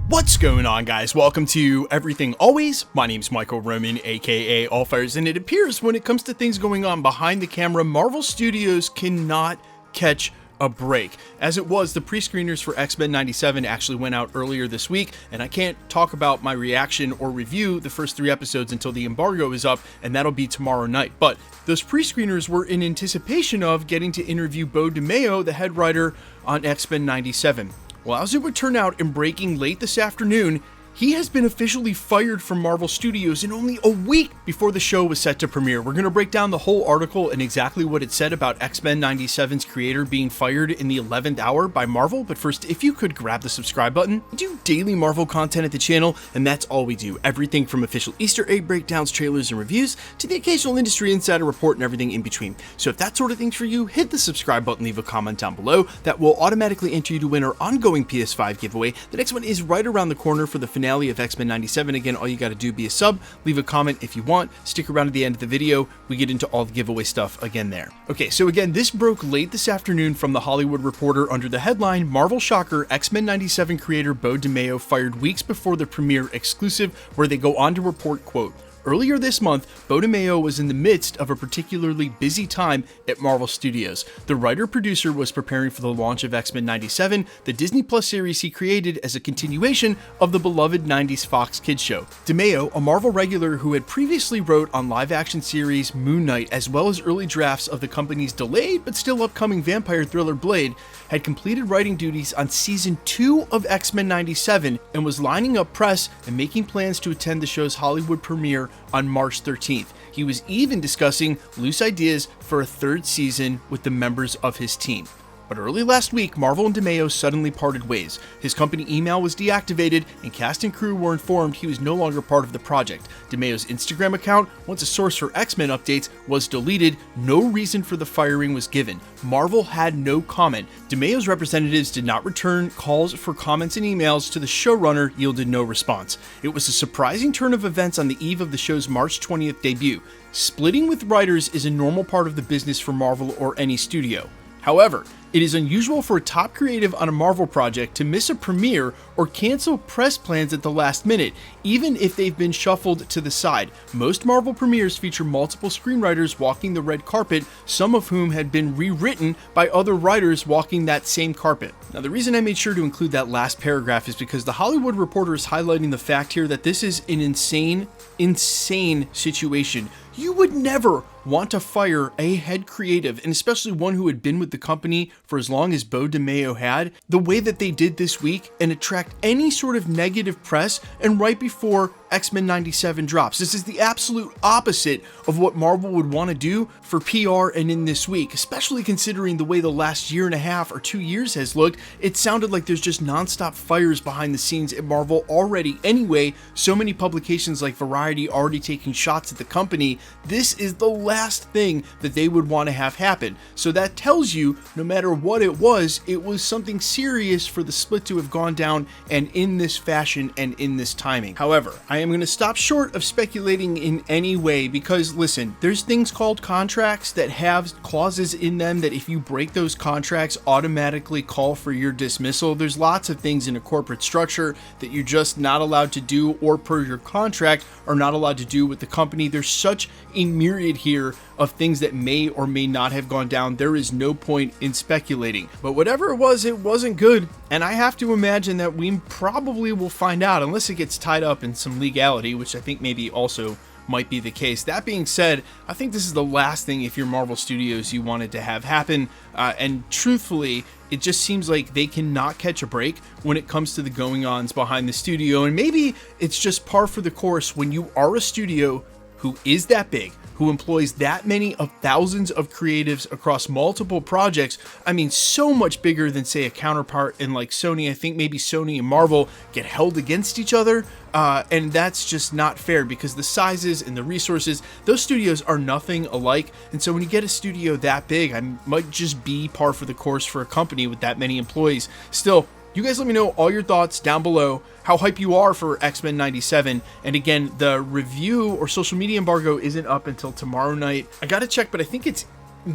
What's going on, guys? Welcome to Everything Always. My name's Michael Roman, aka Allfires, and it appears when it comes to things going on behind the camera, Marvel Studios cannot catch a break. As it was, the pre-screeners for X-Men 97 actually went out earlier this week, and I can't talk about my reaction or review the first 3 episodes until the embargo is up, and that'll be tomorrow night. But those pre-screeners were in anticipation of getting to interview Beau Demayo, the head writer on X-Men 97. Well, as it would turn out, in breaking late this afternoon, he has been officially fired from Marvel Studios in only a week before the show was set to premiere. We're going to break down the whole article and exactly what it said about X-Men 97's creator being fired in the 11th hour by Marvel. But first, if you could grab the subscribe button. We do daily Marvel content at the channel, and that's all we do. Everything from official Easter egg breakdowns, trailers, and reviews to the occasional industry insider report and everything in between. So if that sort of thing's for you, hit the subscribe button, leave a comment down below. That will automatically enter you to win our ongoing PS5 giveaway. The next one is right around the corner for the finale of X-Men 97. Again, all you got to do be a sub, leave a comment if you want, stick around to the end of the video. We get into all the giveaway stuff again there. Okay, so again, this broke late this afternoon from The Hollywood Reporter under the headline, Marvel Shocker, X-Men 97 creator Beau Demayo fired weeks before the premiere exclusive, where they go on to report, quote, earlier this month, Beau Demayo was in the midst of a particularly busy time at Marvel Studios. The writer-producer was preparing for the launch of X-Men 97, the Disney Plus series he created as a continuation of the beloved 90s Fox Kids show. Demayo, a Marvel regular who had previously wrote on live-action series Moon Knight, as well as early drafts of the company's delayed but still upcoming vampire thriller Blade, had completed writing duties on Season 2 of X-Men 97 and was lining up press and making plans to attend the show's Hollywood premiere on March 13th. He was even discussing loose ideas for a 3rd season with the members of his team. But early last week, Marvel and Demayo suddenly parted ways. His company email was deactivated, and cast and crew were informed he was no longer part of the project. Demayo's Instagram account, once a source for X-Men updates, was deleted. No reason for the firing was given. Marvel had no comment. Demayo's representatives did not return calls for comments and emails to the showrunner, yielded no response. It was a surprising turn of events on the eve of the show's March 20th debut. Splitting with writers is a normal part of the business for Marvel or any studio. However, it is unusual for a top creative on a Marvel project to miss a premiere or cancel press plans at the last minute, even if they've been shuffled to the side. Most Marvel premieres feature multiple screenwriters walking the red carpet, some of whom had been rewritten by other writers walking that same carpet. Now, the reason I made sure to include that last paragraph is because The Hollywood Reporter is highlighting the fact here that this is an insane situation. You would never want to fire a head creative, and especially one who had been with the company for as long as Beau Demayo had, the way that they did this week and attract any sort of negative press and right before X-Men 97 drops. This is the absolute opposite of what Marvel would want to do for PR and in this week, especially considering the way the last year and a half or 2 years has looked. It sounded like there's just nonstop fires behind the scenes at Marvel already anyway. So many publications like Variety already taking shots at the company. This is the last thing that they would want to have happen. So that tells you, no matter what it was something serious for the split to have gone down, and in this fashion and in this timing. However, I am going to stop short of speculating in any way because, listen, there's things called contracts that have clauses in them that if you break those contracts automatically call for your dismissal. There's lots of things in a corporate structure that you're just not allowed to do, or per your contract are not allowed to do with the company. There's such a myriad here of things that may or may not have gone down. There is no point in speculating. But whatever it wasn't good. And I have to imagine that we probably will find out, unless it gets tied up in some legality, which I think maybe also might be the case. That being said, I think this is the last thing, if you're Marvel Studios, you wanted to have happen. And truthfully, it just seems like they cannot catch a break when it comes to the going-ons behind the studio. And maybe it's just par for the course when you are a studio who is that big, who employs that many of thousands of creatives across multiple projects. I mean, so much bigger than, say, a counterpart in like Sony. I think maybe Sony and Marvel get held against each other, and that's just not fair because the sizes and the resources, those studios are nothing alike. And so when you get a studio that big, I might just be par for the course for a company with that many employees. Still, you guys let me know all your thoughts down below, how hype you are for X-Men 97. And again, the review or social media embargo isn't up until tomorrow night. I gotta check, but I think it's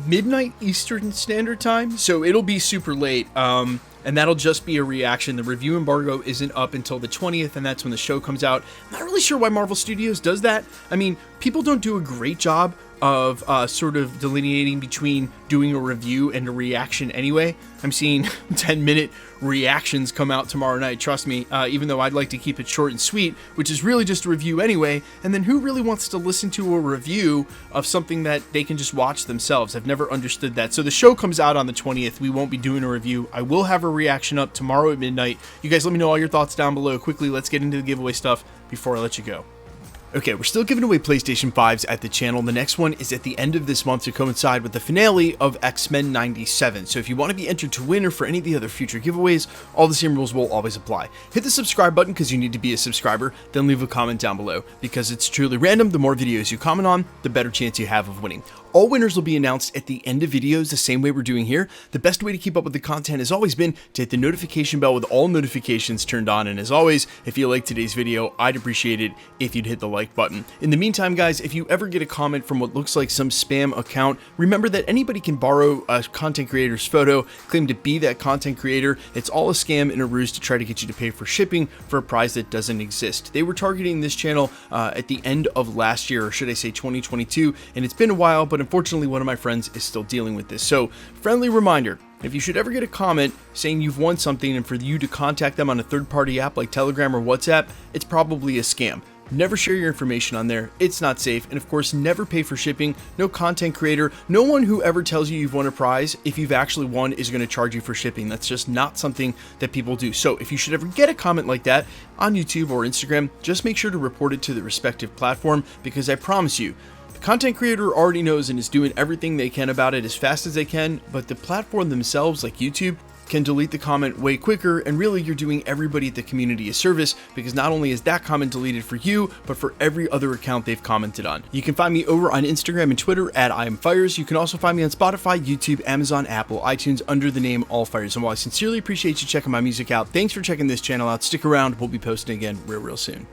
midnight Eastern Standard Time, so it'll be super late. and that'll just be a reaction. The review embargo isn't up until the 20th, and that's when the show comes out. I'm not really sure why Marvel Studios does that. I mean, people don't do a great job of sort of delineating between doing a review and a reaction anyway. I'm seeing 10-minute reactions come out tomorrow night, trust me, even though I'd like to keep it short and sweet, which is really just a review anyway. And then who really wants to listen to a review of something that they can just watch themselves? I've never understood that. So the show comes out on the 20th. We won't be doing a review. I will have a reaction up tomorrow at midnight. You guys let me know all your thoughts down below. Quickly, let's get into the giveaway stuff before I let you go. Okay, we're still giving away PlayStation 5s at the channel. The next one is at the end of this month to coincide with the finale of X-Men 97. So if you want to be entered to win or for any of the other future giveaways, all the same rules will always apply. Hit the subscribe button because you need to be a subscriber, then leave a comment down below. Because it's truly random, the more videos you comment on, the better chance you have of winning. All winners will be announced at the end of videos the same way we're doing here. The best way to keep up with the content has always been to hit the notification bell with all notifications turned on. And as always, if you like today's video, I'd appreciate it if you'd hit the like button. In the meantime, guys, if you ever get a comment from what looks like some spam account, remember that anybody can borrow a content creator's photo, claim to be that content creator. It's all a scam and a ruse to try to get you to pay for shipping for a prize that doesn't exist. They were targeting this channel at the end of last year, or should I say 2022, and it's been a while, but unfortunately one of my friends is still dealing with this. So friendly reminder, if you should ever get a comment saying you've won something and for you to contact them on a third-party app like Telegram or WhatsApp, it's probably a scam. Never share your information on there, it's not safe, and of course never pay for shipping. No content creator, no one who ever tells you you've won a prize, if you've actually won, is going to charge you for shipping. That's just not something that people do. So if you should ever get a comment like that on YouTube or Instagram, just make sure to report it to the respective platform, because I promise you, the content creator already knows and is doing everything they can about it as fast as they can, but the platform themselves, like YouTube, can delete the comment way quicker, and really you're doing everybody at the community a service, because not only is that comment deleted for you, but for every other account they've commented on. You can find me over on Instagram and Twitter at IamFires. You can also find me on Spotify, YouTube, Amazon, Apple, iTunes under the name AllFires. And while I sincerely appreciate you checking my music out, thanks for checking this channel out. Stick around, we'll be posting again real soon.